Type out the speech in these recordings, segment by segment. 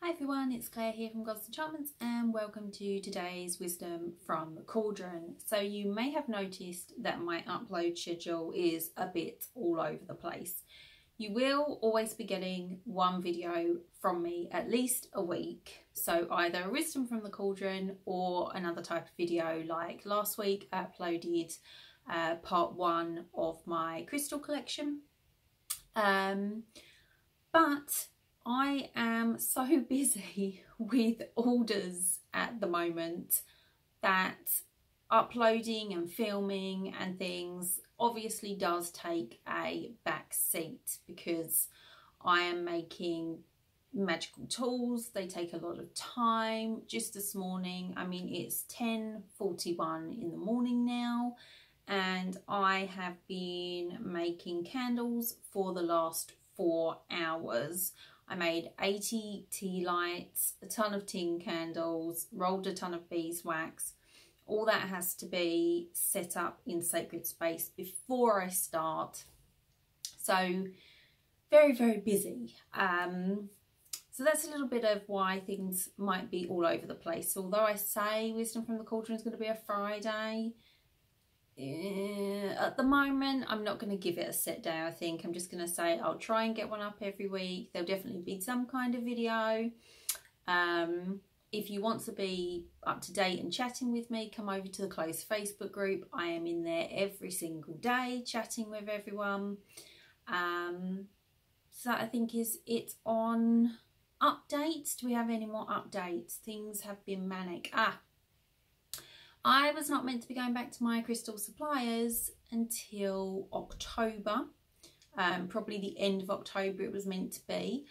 Hi everyone, it's Claire here from Goddess Enchantments and welcome to today's Wisdom from the Cauldron. So you may have noticed that my upload schedule is a bit all over the place. You will always be getting one video from me at least a week. So either a Wisdom from the Cauldron or another type of video. Like last week I uploaded part 1 of my crystal collection. But I am so busy with orders at the moment that uploading and filming and things obviously does take a back seat because I am making magical tools. They take a lot of time. Just this morning, I mean, it's 10:41 in the morning now, and I have been making candles for the last 4 hours. I made 80 tea lights, a ton of tin candles, rolled a ton of beeswax. All that has to be set up in sacred space before I start. So very, very busy. So that's a little bit of why things might be all over the place. Although I say Wisdom from the Cauldron is going to be a Friday, at the moment I'm not going to give it a set day. I think I'm just going to say I'll try and get one up every week. There'll definitely be some kind of video. If you want to be up to date and chatting with me, come over to the closed Facebook group. I am in there every single day chatting with everyone. So I think it's on updates. Do we have any more updates? Things have been manic. I was not meant to be going back to my crystal suppliers until October, probably the end of October it was meant to be.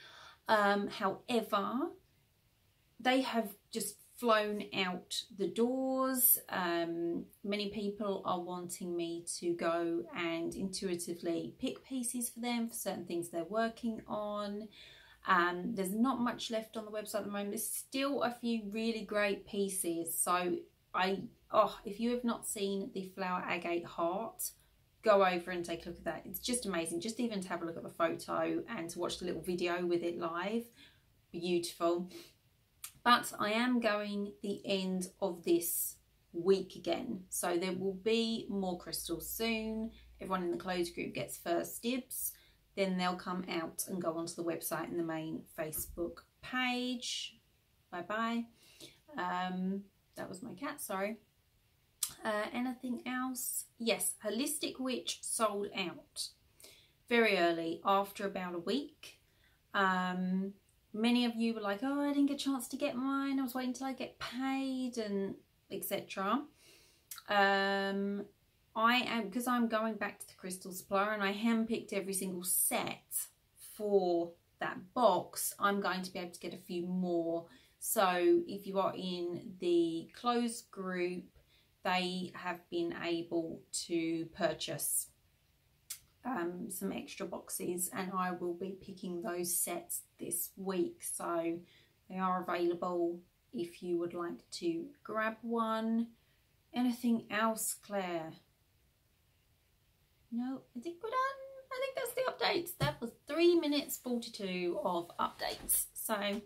However, they have just flown out the doors. Many people are wanting me to go and intuitively pick pieces for them for certain things they're working on. There's not much left on the website at the moment. There's still a few really great pieces. So if you have not seen the flower agate heart, go over and take a look at that. It's just amazing. Just even to have a look at the photo and to watch the little video with it live. Beautiful. But I am going the end of this week again. So there will be more crystals soon. Everyone in the closed group gets first dibs. Then they'll come out and go onto the website and the main Facebook page. Bye-bye. That was my cat, sorry. Anything else? Yes, Holistic Witch sold out very early, after about a week. Many of you were like, oh, I didn't get a chance to get mine. I was waiting till I get paid and etc. Because I'm going back to the crystal supplier and I handpicked every single set for that box, I'm going to be able to get a few more. So if you are in the closed group, they have been able to purchase some extra boxes, and I will be picking those sets this week. So they are available if you would like to grab one. Anything else, Claire? No, I think we're done. I think that's the updates. That was 3 minutes 42 of updates. So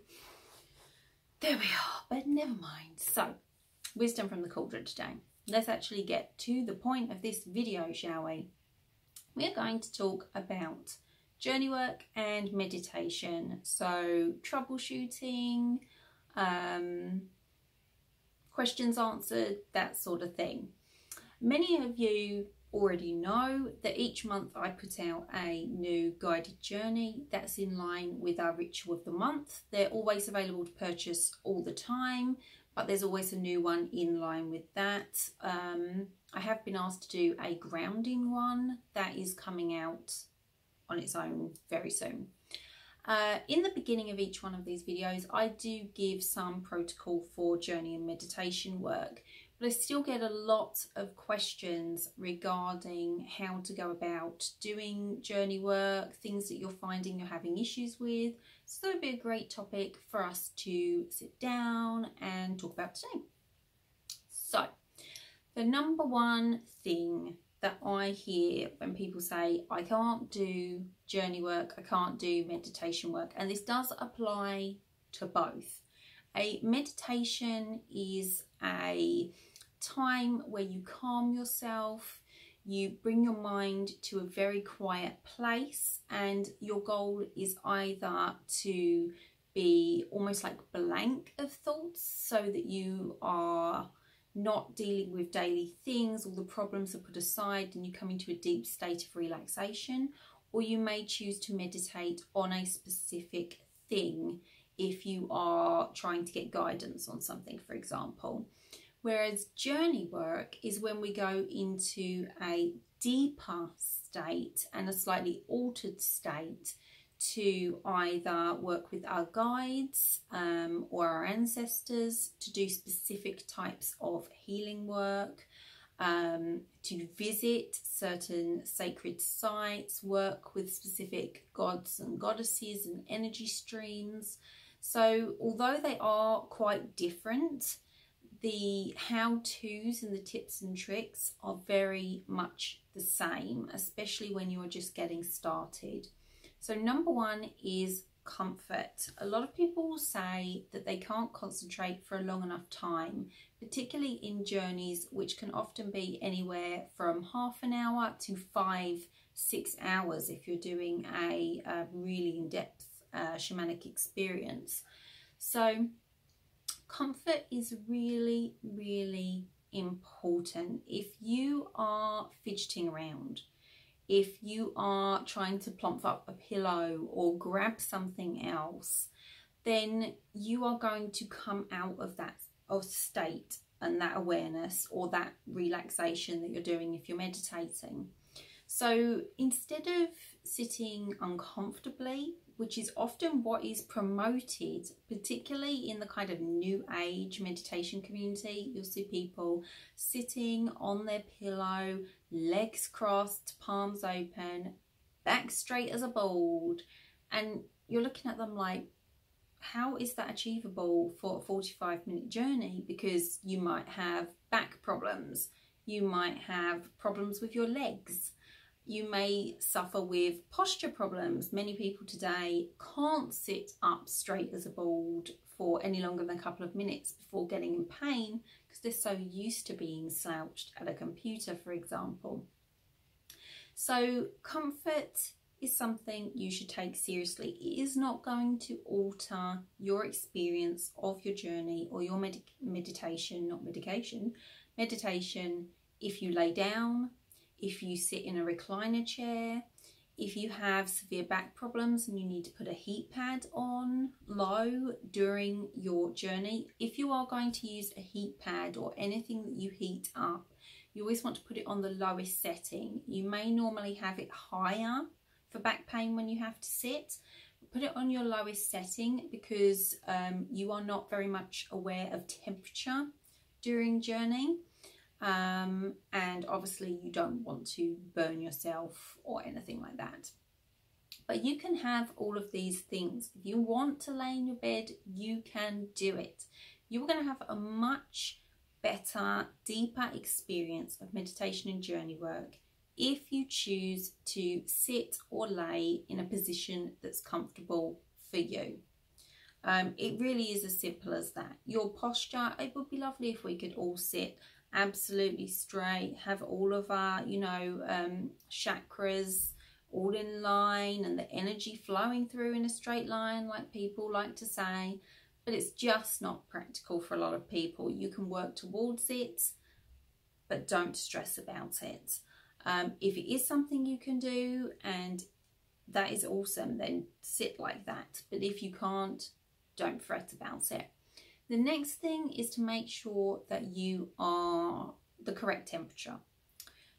there we are, but never mind. So, Wisdom from the Cauldron today. Let's actually get to the point of this video, shall we? We're going to talk about journey work and meditation. So, troubleshooting, questions answered, that sort of thing. Many of you already know that each month I put out a new guided journey that's in line with our ritual of the month. They're always available to purchase all the time, but there's always a new one in line with that. I have been asked to do a grounding one that is coming out on its own very soon. In the beginning of each one of these videos, I do give some protocol for journey and meditation work, but I still get a lot of questions regarding how to go about doing journey work, things that you're finding you're having issues with. So that would be a great topic for us to sit down and talk about today. So, the number one thing that I hear when people say, I can't do journey work, I can't do meditation work, and this does apply to both. A meditation is a time where you calm yourself, you bring your mind to a very quiet place, and your goal is either to be almost like blank of thoughts so that you are not dealing with daily things, all the problems are put aside and you come into a deep state of relaxation, or you may choose to meditate on a specific thing if you are trying to get guidance on something, for example. Whereas journey work is when we go into a deeper state and a slightly altered state to either work with our guides or our ancestors, to do specific types of healing work, to visit certain sacred sites, work with specific gods and goddesses and energy streams. So although they are quite different, the how-tos and the tips and tricks are very much the same, especially when you're just getting started. So number one is comfort. A lot of people will say that they can't concentrate for a long enough time, particularly in journeys which can often be anywhere from half an hour to 5-6 hours if you're doing a really in-depth shamanic experience. So comfort is really, really important. If you are fidgeting around, if you are trying to plump up a pillow or grab something else, then you are going to come out of that state and that awareness or that relaxation that you're doing if you're meditating. So instead of sitting uncomfortably, which is often what is promoted, particularly in the kind of new age meditation community, you'll see people sitting on their pillow, legs crossed, palms open, back straight as a board. And you're looking at them like, how is that achievable for a 45-minute journey? Because you might have back problems, you might have problems with your legs, you may suffer with posture problems. Many people today can't sit up straight as a board for any longer than a couple of minutes before getting in pain because they're so used to being slouched at a computer, for example. So comfort is something you should take seriously. It is not going to alter your experience of your journey or your meditation, not medication, meditation if you lay down, if you sit in a recliner chair, if you have severe back problems and you need to put a heat pad on low during your journey. If you are going to use a heat pad or anything that you heat up, you always want to put it on the lowest setting. You may normally have it higher for back pain when you have to sit. Put it on your lowest setting because you are not very much aware of temperature during journey. And obviously you don't want to burn yourself or anything like that. But you can have all of these things. If you want to lay in your bed, you can do it. You're going to have a much better, deeper experience of meditation and journey work if you choose to sit or lay in a position that's comfortable for you. It really is as simple as that. Your posture, it would be lovely if we could all sit absolutely straight, have all of our, chakras all in line and the energy flowing through in a straight line, like people like to say, but it's just not practical for a lot of people. You can work towards it, but don't stress about it. If it is something you can do, and that is awesome, then sit like that. But if you can't, don't fret about it. The next thing is to make sure that you are the correct temperature.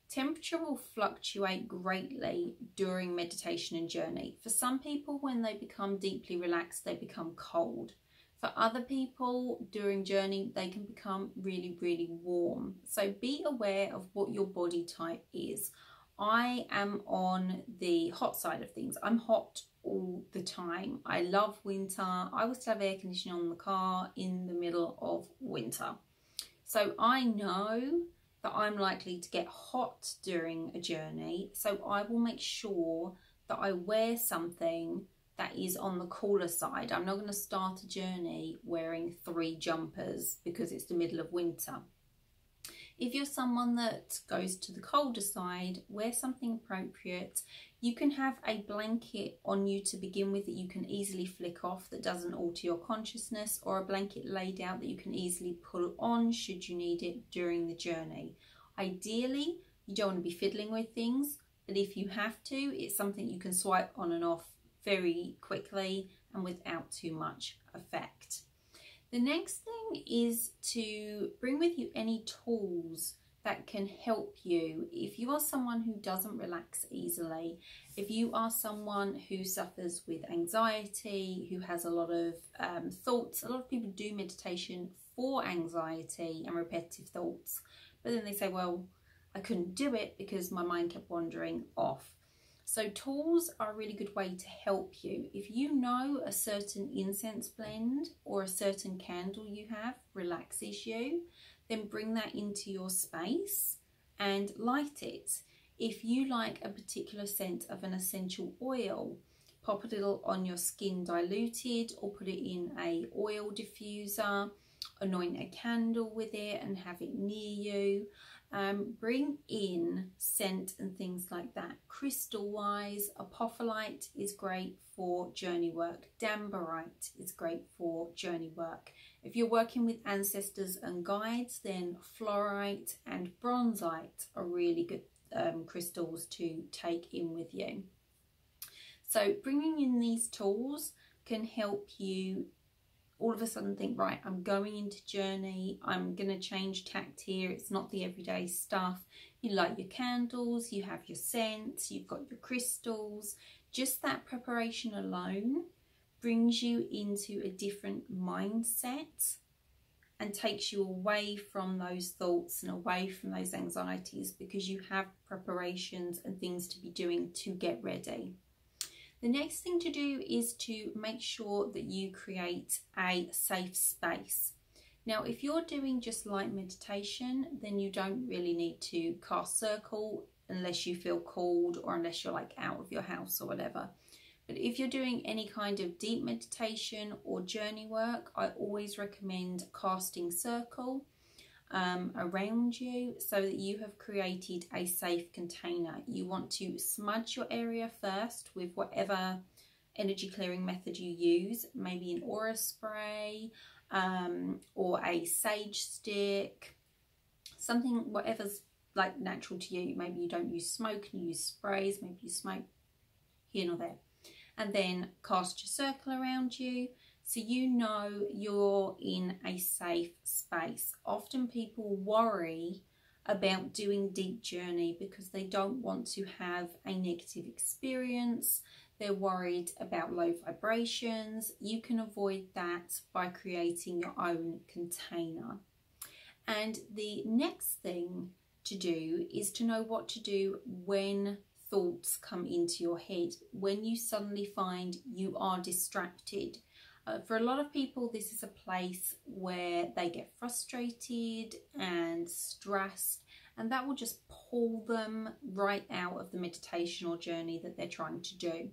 Temperature will fluctuate greatly during meditation and journey. For some people, when they become deeply relaxed, they become cold. For other people, during journey, they can become really, really warm. So be aware of what your body type is. I am on the hot side of things. I'm hot all the time. I love winter. I always have air conditioning on the car in the middle of winter. So I know that I'm likely to get hot during a journey. So I will make sure that I wear something that is on the cooler side. I'm not going to start a journey wearing 3 jumpers because it's the middle of winter. If you're someone that goes to the colder side, wear something appropriate. You can have a blanket on you to begin with that you can easily flick off that doesn't alter your consciousness, or a blanket laid out that you can easily pull on should you need it during the journey. Ideally, you don't want to be fiddling with things, but if you have to, it's something you can swipe on and off very quickly and without too much effect. The next thing is to bring with you any tools that can help you. If you are someone who doesn't relax easily, if you are someone who suffers with anxiety, who has a lot of thoughts, a lot of people do meditation for anxiety and repetitive thoughts, but then they say, well, I couldn't do it because my mind kept wandering off. So tools are a really good way to help you. If you know a certain incense blend or a certain candle you have relaxes you, then bring that into your space and light it. If you like a particular scent of an essential oil, pop a little on your skin diluted, or put it in a oil diffuser, anoint a candle with it and have it near you. Bring in scent and things like that. Crystal wise, apophyllite is great for journey work. Dambarite is great for journey work. If you're working with ancestors and guides, then fluorite and bronzite are really good crystals to take in with you. So bringing in these tools can help you all of a sudden think, right, I'm going into journey, I'm going to change tact here. It's not the everyday stuff. You light your candles, you have your scents, you've got your crystals. Just that preparation alone brings you into a different mindset and takes you away from those thoughts and away from those anxieties, because you have preparations and things to be doing to get ready. The next thing to do is to make sure that you create a safe space. Now, if you're doing just light meditation, then you don't really need to cast circle unless you feel called, or unless you're like out of your house or whatever. But if you're doing any kind of deep meditation or journey work, I always recommend casting circle around you so that you have created a safe container. You want to smudge your area first with whatever energy clearing method you use, maybe an aura spray or a sage stick, something, whatever's like natural to you. Maybe you don't use smoke and you use sprays, maybe you smoke here nor there. And then cast your circle around you, so you know you're in a safe space. Often people worry about doing deep journey because they don't want to have a negative experience. They're worried about low vibrations. You can avoid that by creating your own container. And the next thing to do is to know what to do when thoughts come into your head, when you suddenly find you are distracted. For a lot of people, this is a place where they get frustrated and stressed, and that will just pull them right out of the meditation or journey that they're trying to do.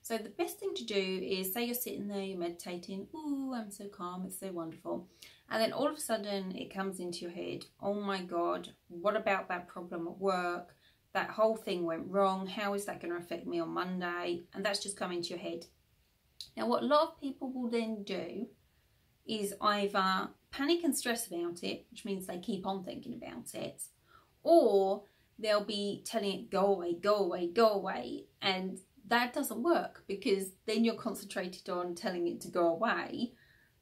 So the best thing to do is, say you're sitting there, you're meditating, ooh, I'm so calm, it's so wonderful. And then all of a sudden it comes into your head, oh my God, what about that problem at work? That whole thing went wrong. How is that going to affect me on Monday? And that's just come into your head. Now, what a lot of people will then do is either panic and stress about it, which means they keep on thinking about it, or they'll be telling it, go away, go away, go away. And that doesn't work, because then you're concentrated on telling it to go away.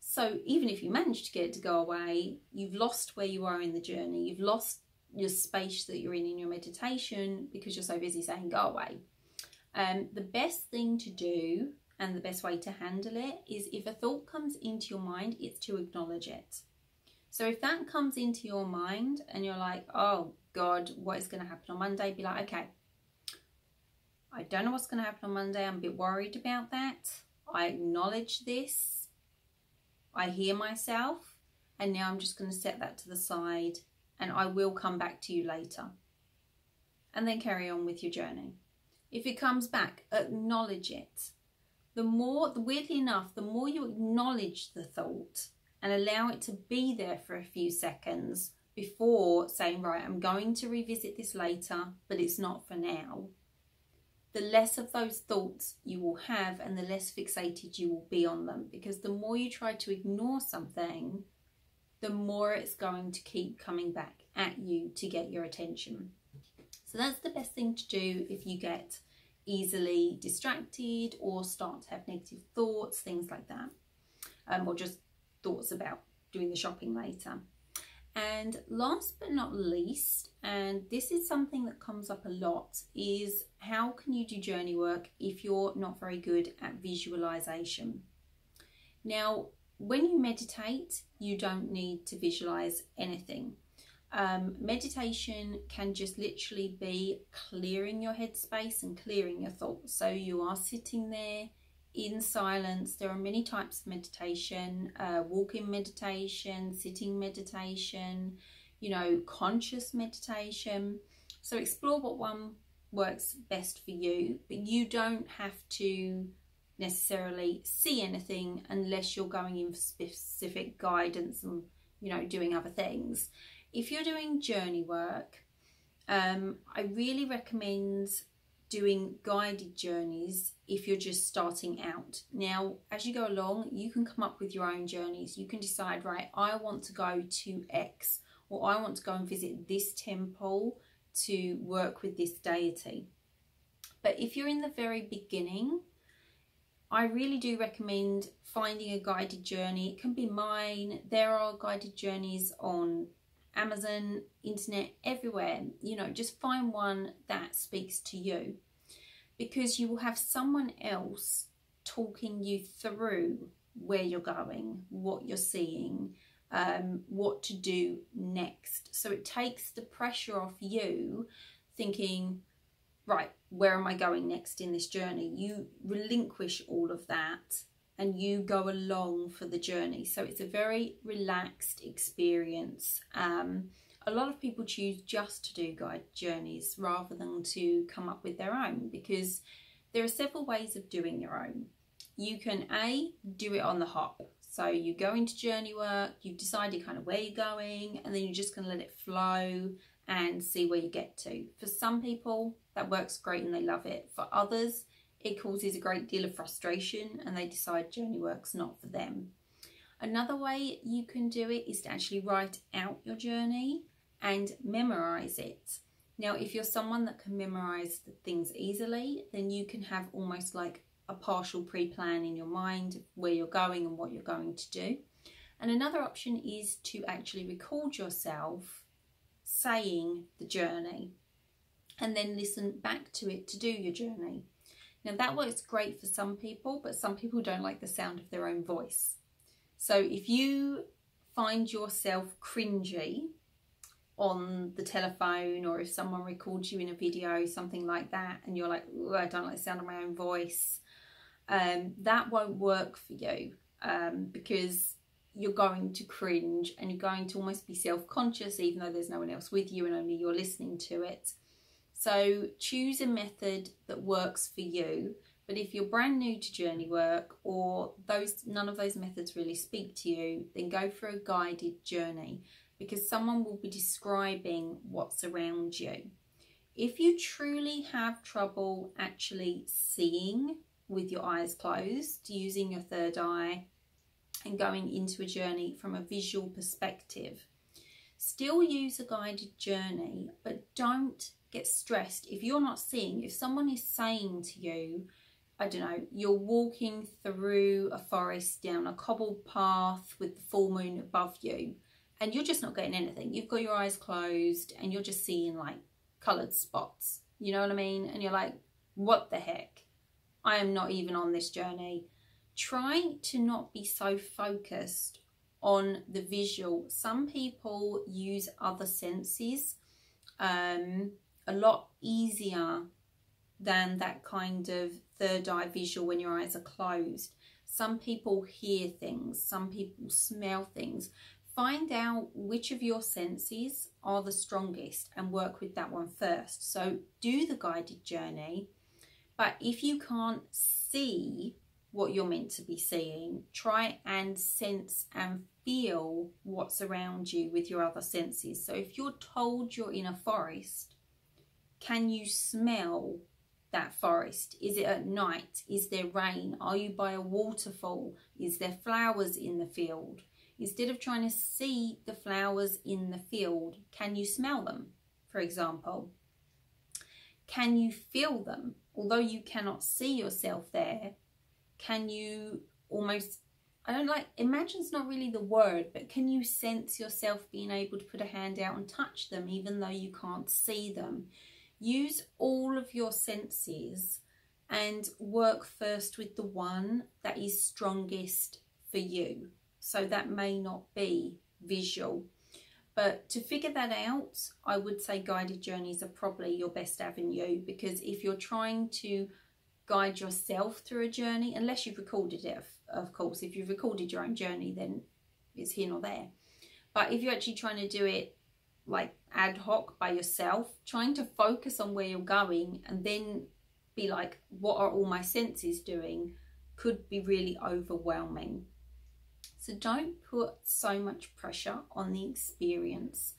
So even if you manage to get it to go away, you've lost where you are in the journey. You've lost your space that you're in your meditation because you're so busy saying go away. The best thing to do and the best way to handle it is, if a thought comes into your mind, it's to acknowledge it. So if that comes into your mind and you're like, oh God, what is going to happen on Monday? Be like, okay, I don't know what's going to happen on Monday. I'm a bit worried about that. I acknowledge this. I hear myself. And now I'm just going to set that to the side, and I will come back to you later. And then carry on with your journey. If it comes back, acknowledge it. weirdly enough, the more you acknowledge the thought and allow it to be there for a few seconds before saying, right, I'm going to revisit this later, but it's not for now, the less of those thoughts you will have and the less fixated you will be on them. Because the more you try to ignore something, the more it's going to keep coming back at you to get your attention. So that's the best thing to do if you get easily distracted or start to have negative thoughts, things like that, or just thoughts about doing the shopping later. And last but not least, and this is something that comes up a lot, is how can you do journey work if you're not very good at visualization? Now, when you meditate, you don't need to visualize anything. Meditation can just literally be clearing your headspace and clearing your thoughts. So you are sitting there in silence. There are many types of meditation, walking meditation, sitting meditation, you know, conscious meditation. So explore what one works best for you, but you don't have to necessarily see anything unless you're going in for specific guidance and, you know, doing other things. If you're doing journey work, I really recommend doing guided journeys if you're just starting out. Now, as you go along, you can come up with your own journeys. You can decide, right, I want to go to X, or I want to go and visit this temple to work with this deity. But if you're in the very beginning, I really do recommend finding a guided journey. It can be mine. There are guided journeys on Amazon, internet, everywhere. You know, just find one that speaks to you, because you will have someone else talking you through where you're going, what you're seeing, what to do next. So it takes the pressure off you thinking, right, where am I going next in this journey? You relinquish all of that and you go along for the journey. So it's a very relaxed experience. A lot of people choose just to do guided journeys rather than to come up with their own, because there are several ways of doing your own. You can do it on the hop. So you go into journey work, you've decided kind of where you're going, and then you're just going to let it flow and see where you get to. For some people, that works great and they love it. For others, it causes a great deal of frustration and they decide journey work's not for them. Another way you can do it is to actually write out your journey and memorize it. Now, if you're someone that can memorize things easily, then you can have almost like a partial pre-plan in your mind of where you're going and what you're going to do. And another option is to actually record yourself saying the journey and then listen back to it to do your journey. Now, that works great for some people, but some people don't like the sound of their own voice. So if you find yourself cringy on the telephone, or if someone records you in a video, something like that, and you're like, I don't like the sound of my own voice, that won't work for you, because you're going to cringe and you're going to almost be self-conscious even though there's no one else with you and only you're listening to it. So choose a method that works for you. But if you're brand new to journey work, or none of those methods really speak to you, then go for a guided journey, because someone will be describing what's around you. If you truly have trouble actually seeing with your eyes closed, using your third eye and going into a journey from a visual perspective, still use a guided journey, but don't get stressed if you're not seeing. If someone is saying to you, I don't know, you're walking through a forest down a cobbled path with the full moon above you, and you're just not getting anything. You've got your eyes closed and you're just seeing like coloured spots, you know what I mean? And you're like, what the heck? I am not even on this journey. Try to not be so focused on the visual. Some people use other senses a lot easier than that kind of third eye visual when your eyes are closed. Some people hear things, some people smell things. Find out which of your senses are the strongest and work with that one first. So do the guided journey, but if you can't see what you're meant to be seeing. Try and sense and feel what's around you with your other senses. So if you're told you're in a forest, can you smell that forest? Is it at night? Is there rain? Are you by a waterfall? Is there flowers in the field? Instead of trying to see the flowers in the field, can you smell them, for example? Can you feel them? Although you cannot see yourself there, can you almost, imagine's not really the word, but can you sense yourself being able to put a hand out and touch them even though you can't see them? Use all of your senses and work first with the one that is strongest for you. So that may not be visual. But to figure that out, I would say guided journeys are probably your best avenue, because if you're trying to guide yourself through a journey, unless you've recorded it, of course, if you've recorded your own journey, then it's here nor there. But if you're actually trying to do it like ad hoc by yourself, trying to focus on where you're going and then be like, what are all my senses doing, could be really overwhelming. So don't put so much pressure on the experience.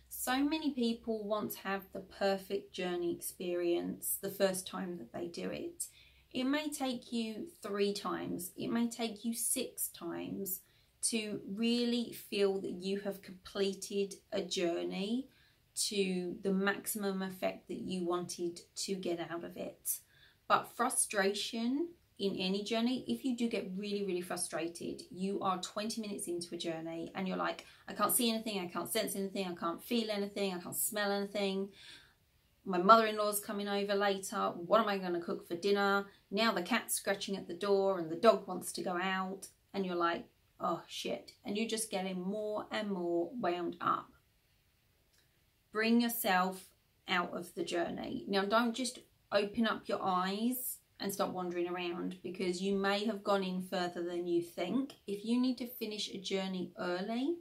So many people want to have the perfect journey experience the first time that they do it. It may take you 3 times, it may take you 6 times to really feel that you have completed a journey to the maximum effect that you wanted to get out of it. But frustration in any journey, if you do get really, really frustrated, you are 20 minutes into a journey and you're like, I can't see anything, I can't sense anything, I can't feel anything, I can't smell anything. My mother-in-law's coming over later. What am I going to cook for dinner? Now the cat's scratching at the door and the dog wants to go out. And you're like, oh shit. And you're just getting more and more wound up. Bring yourself out of the journey. Now don't just open up your eyes and stop wandering around, because you may have gone in further than you think. If you need to finish a journey early,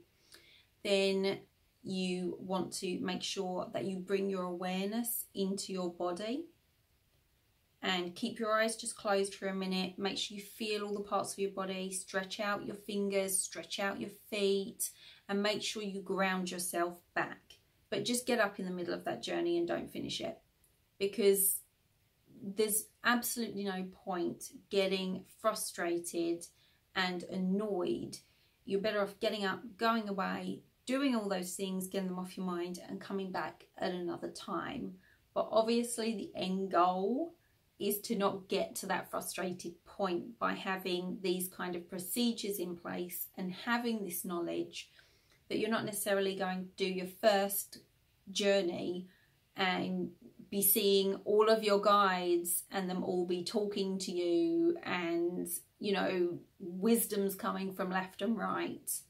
then you want to make sure that you bring your awareness into your body and keep your eyes just closed for a minute. Make sure you feel all the parts of your body, stretch out your fingers, stretch out your feet, and make sure you ground yourself back. But just get up in the middle of that journey and don't finish it, because there's absolutely no point getting frustrated and annoyed. You're better off getting up, going away, doing all those things, getting them off your mind and coming back at another time. But obviously the end goal is to not get to that frustrated point by having these kind of procedures in place and having this knowledge that you're not necessarily going to do your first journey and be seeing all of your guides and them all be talking to you and, you know, wisdom's coming from left and right.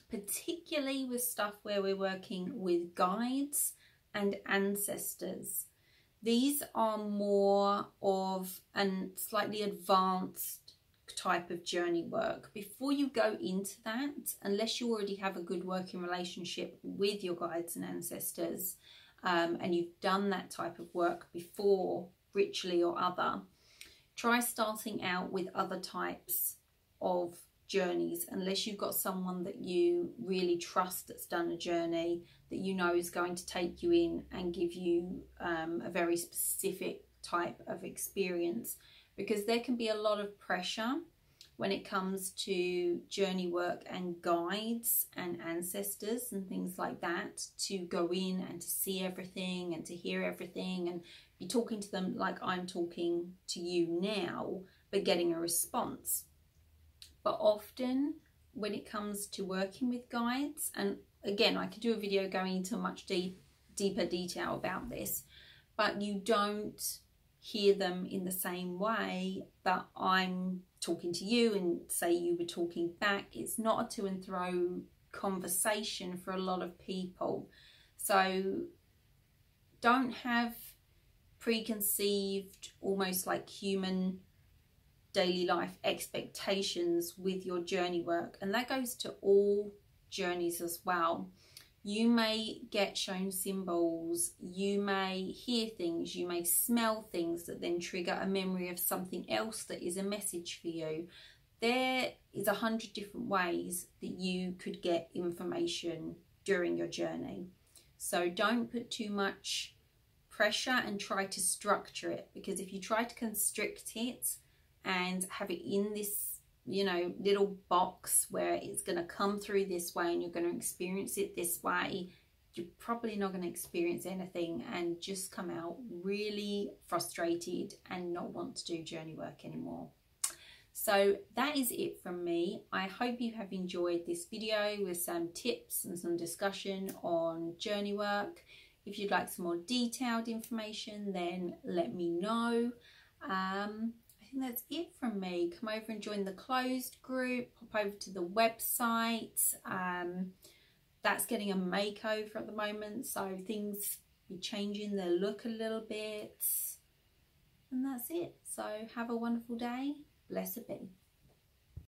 Particularly with stuff where we're working with guides and ancestors. These are more of a slightly advanced type of journey work. Before you go into that, unless you already have a good working relationship with your guides and ancestors, and you've done that type of work before, ritually or other, try starting out with other types of journeys, unless you've got someone that you really trust that's done a journey that you know is going to take you in and give you a very specific type of experience, because there can be a lot of pressure when it comes to journey work and guides and ancestors and things like that, to go in and to see everything and to hear everything and be talking to them like I'm talking to you now, but getting a response. But often when it comes to working with guides, and again, I could do a video going into much deeper detail about this, but you don't hear them in the same way that I'm talking to you and say you were talking back. It's not a to and fro conversation for a lot of people. So don't have preconceived, almost like human daily life expectations with your journey work, and that goes to all journeys as well. You may get shown symbols, you may hear things, you may smell things that then trigger a memory of something else that is a message for you. There is 100 different ways that you could get information during your journey. So don't put too much pressure and try to structure it, because if you try to constrict it and have it in this, you know, little box where it's going to come through this way and you're going to experience it this way, you're probably not going to experience anything and just come out really frustrated and not want to do journey work anymore. So that is it from me. I hope you have enjoyed this video with some tips and some discussion on journey work. If you'd like some more detailed information, then let me know. I think that's it from me. Come over and join the closed group. Pop over to the website. That's getting a makeover at the moment, so things be changing the look a little bit. And that's it. So have a wonderful day. Blessed be.